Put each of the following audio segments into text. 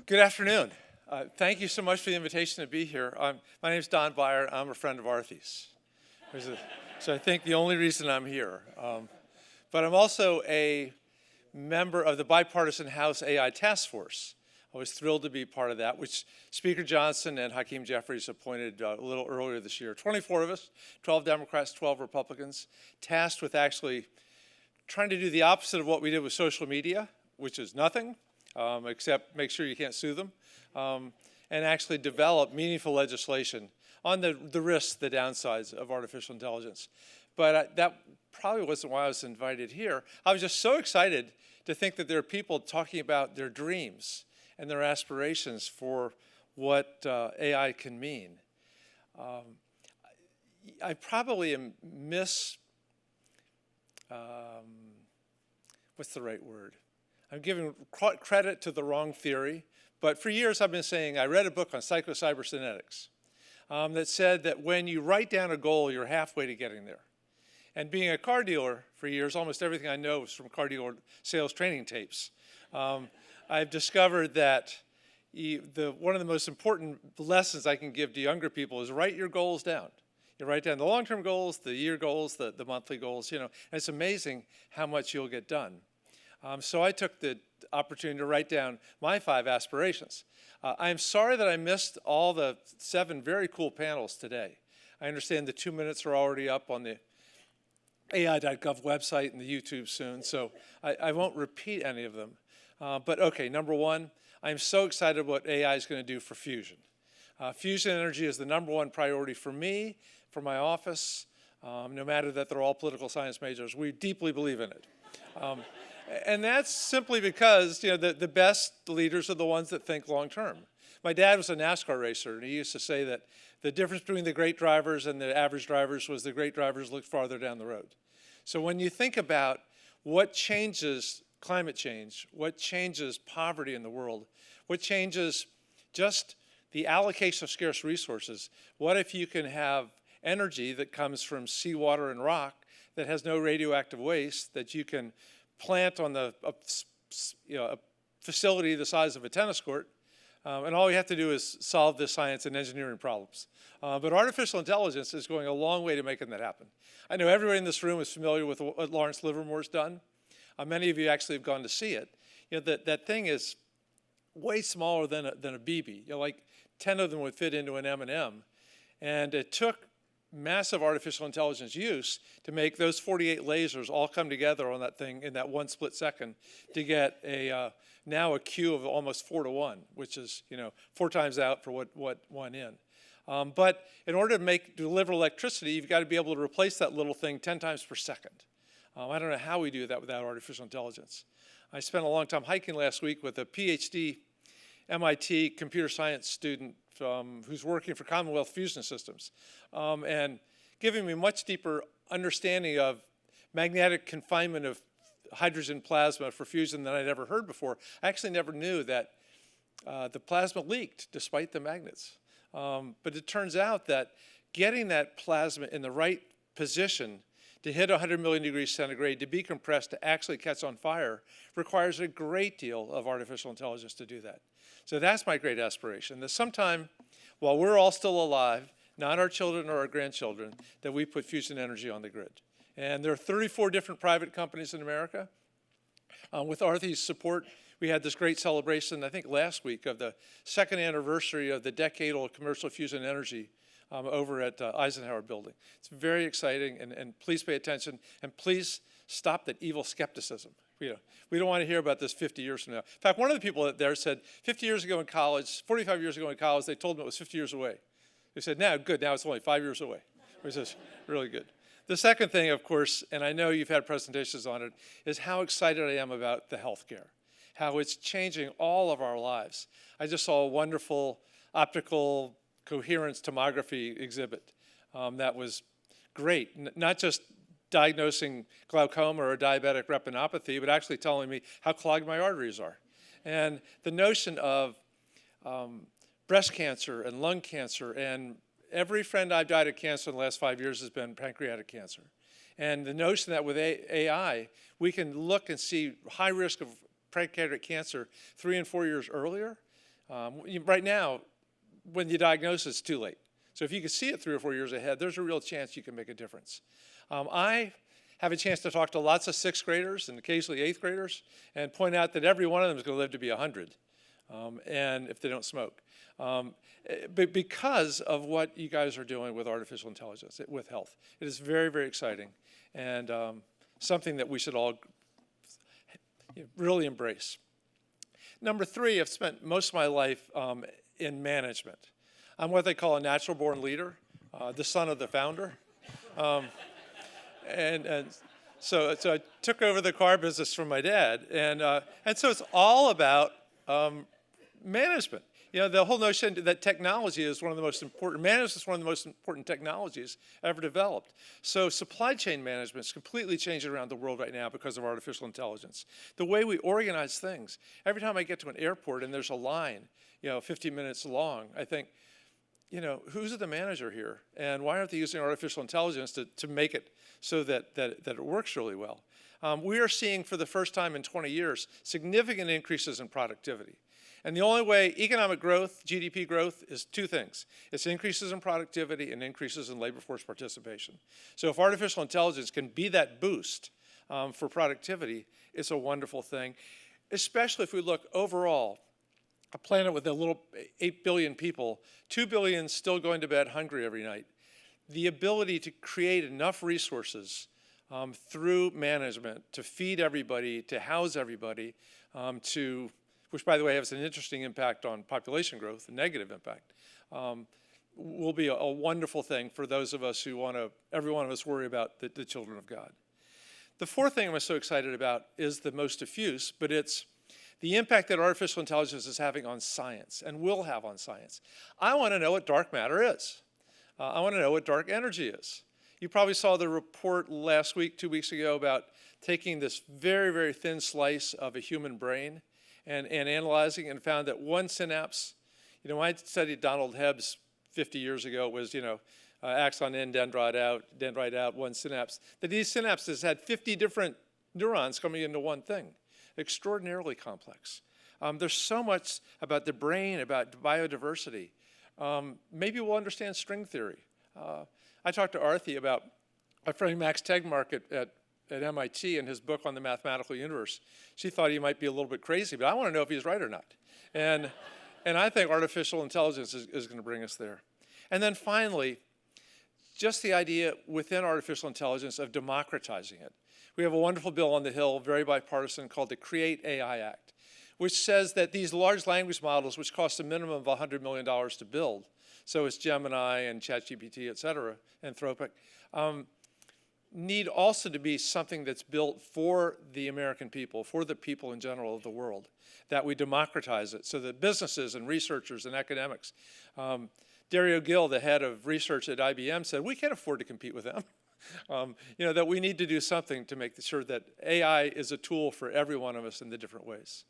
Good afternoon. Thank you so much for the invitation to be here. My name is Don Beyer. I'm a friend of Arthy's. So I think the only reason I'm here. But I'm also a member of the bipartisan House AI Task Force. I was thrilled to be part of that, which Speaker Johnson and Hakeem Jeffries appointed a little earlier this year. 24 of us, 12 Democrats, 12 Republicans, tasked with actually trying to do the opposite of what we did with social media, which is nothing, except make sure you can't sue them, and actually develop meaningful legislation on the risks, the downsides of artificial intelligence. But that probably wasn't why I was invited here. I was just so excited to think that there are people talking about their dreams and their aspirations for what AI can mean. I probably am what's the right word? I'm giving credit to the wrong theory, but for years I've been saying, I read a book on psychocybernetics that said that when you write down a goal, you're halfway to getting there. And being a car dealer for years, almost everything I know is from car dealer sales training tapes. I've discovered that one of the most important lessons I can give to younger people is write your goals down. You write down the long-term goals, the year goals, the monthly goals, and it's amazing how much you'll get done. So I took the opportunity to write down my 5 aspirations. I am sorry that I missed all the 7 very cool panels today. I understand the 2 minutes are already up on the AI.gov website and the YouTube soon, so I won't repeat any of them. But okay, number 1, I'm so excited what AI is going to do for fusion. Fusion energy is the number 1 priority for me, for my office, no matter that they're all political science majors. We deeply believe in it. And that's simply because the best leaders are the ones that think long term. My dad was a NASCAR racer, and he used to say that the difference between the great drivers and the average drivers was the great drivers looked farther down the road. So when you think about what changes climate change, what changes poverty in the world, what changes just the allocation of scarce resources, what if you can have energy that comes from seawater and rock that has no radioactive waste that you can plant on a facility the size of a tennis court, and all you have to do is solve the science and engineering problems. But artificial intelligence is going a long way to making that happen. I know everybody in this room is familiar with what Lawrence Livermore's done. Many of you actually have gone to see it. That thing is way smaller than a BB. Like 10 of them would fit into an M&M. And it took massive artificial intelligence use to make those 48 lasers all come together on that thing in that 1 split second to get now a Q of almost 4 to 1, which is 4 times out for what went in. But in order to deliver electricity, you've got to be able to replace that little thing 10 times per second. I don't know how we do that without artificial intelligence. I spent a long time hiking last week with a PhD MIT computer science student who's working for Commonwealth Fusion Systems, and giving me much deeper understanding of magnetic confinement of hydrogen plasma for fusion than I'd ever heard before. I actually never knew that the plasma leaked despite the magnets. But it turns out that getting that plasma in the right position to hit 100 million degrees centigrade, to be compressed, to actually catch on fire, requires a great deal of artificial intelligence to do that. So that's my great aspiration, that sometime while we're all still alive, not our children or our grandchildren, that we put fusion energy on the grid. And there are 34 different private companies in America. With Arthy's support, we had this great celebration, I think last week, of the 2nd anniversary of the decade-old commercial fusion energy over at Eisenhower Building. It's very exciting, and please pay attention, and please stop that evil skepticism. We don't want to hear about this 50 years from now. In fact, one of the people there said 50 years ago in college, 45 years ago in college, they told them it was 50 years away. They said, now, good, now it's only 5 years away, which is really good. The second thing, of course, and I know you've had presentations on it, is how excited I am about the healthcare, how it's changing all of our lives. I just saw a wonderful optical coherence tomography exhibit that was great, not just diagnosing glaucoma or diabetic retinopathy, but actually telling me how clogged my arteries are. And the notion of breast cancer and lung cancer, and every friend I've died of cancer in the last 5 years has been pancreatic cancer. And the notion that with AI, we can look and see high risk of pancreatic cancer 3 and 4 years earlier, right now, when you diagnose it, it's too late. So if you can see it 3 or 4 years ahead, there's a real chance you can make a difference. I have a chance to talk to lots of 6th graders and occasionally 8th graders and point out that every one of them is going to live to be 100, and if they don't smoke. But because of what you guys are doing with artificial intelligence, with health. It is very, very exciting and something that we should all really embrace. Number 3, I've spent most of my life in management. I'm what they call a natural-born leader, the son of the founder. So I took over the car business from my dad, and so it's all about management. You know, the whole notion that technology is one of the most important, management is one of the most important technologies ever developed. So supply chain management is completely changing around the world right now because of artificial intelligence. The way we organize things. Every time I get to an airport and there's a line, 15 minutes long, I think, who's the manager here? And why aren't they using artificial intelligence to make it so that it works really well? We are seeing for the first time in 20 years significant increases in productivity. And the only way economic growth, GDP growth, is 2 things. It's increases in productivity and increases in labor force participation. So if artificial intelligence can be that boost for productivity, it's a wonderful thing, especially if we look overall. A planet with a little 8 billion people, 2 billion still going to bed hungry every night. The ability to create enough resources through management to feed everybody, to house everybody, which by the way has an interesting impact on population growth, a negative impact, will be a wonderful thing for those of us who want to, every one of us worry about the children of God. The 4th thing I'm so excited about is the most diffuse, but it's the impact that artificial intelligence is having on science and will have on science. I want to know what dark matter is. I want to know what dark energy is. You probably saw the report last week, 2 weeks ago, about taking this very, very thin slice of a human brain and analyzing and found that one synapse, when I studied Donald Hebb's 50 years ago, it was, axon in, dendrite out, one synapse, that these synapses had 50 different neurons coming into one thing. Extraordinarily complex. There's so much about the brain, about biodiversity. Maybe we'll understand string theory. I talked to Arthi about my friend Max Tegmark at MIT and his book on the mathematical universe. She thought he might be a little bit crazy, but I want to know if he's right or not. And I think artificial intelligence is going to bring us there. And then finally, just the idea within artificial intelligence of democratizing it. We have a wonderful bill on the Hill, very bipartisan, called the Create AI Act, which says that these large language models, which cost a minimum of $100 million to build, so it's Gemini and ChatGPT, et cetera, Anthropic, need also to be something that's built for the American people, for the people in general of the world, that we democratize it so that businesses and researchers and academics. Dario Gil, the head of research at IBM, said, we can't afford to compete with them. That we need to do something to make sure that AI is a tool for every one of us in the different ways.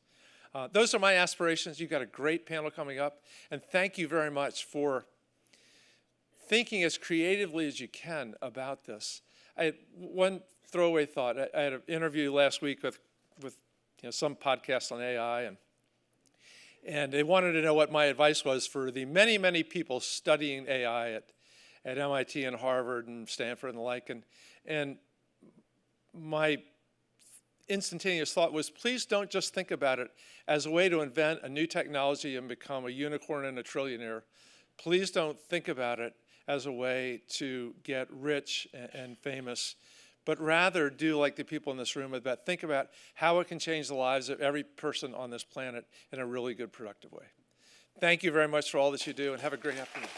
Those are my aspirations. You've got a great panel coming up, and thank you very much for thinking as creatively as you can about this. One throwaway thought. I had an interview last week with some podcast on AI, and they wanted to know what my advice was for the many, many people studying AI at MIT and Harvard and Stanford and the like. And my instantaneous thought was, please don't just think about it as a way to invent a new technology and become a unicorn and a trillionaire. Please don't think about it as a way to get rich and famous, but rather do like the people in this room think about how it can change the lives of every person on this planet in a really good, productive way. Thank you very much for all that you do, and have a great afternoon.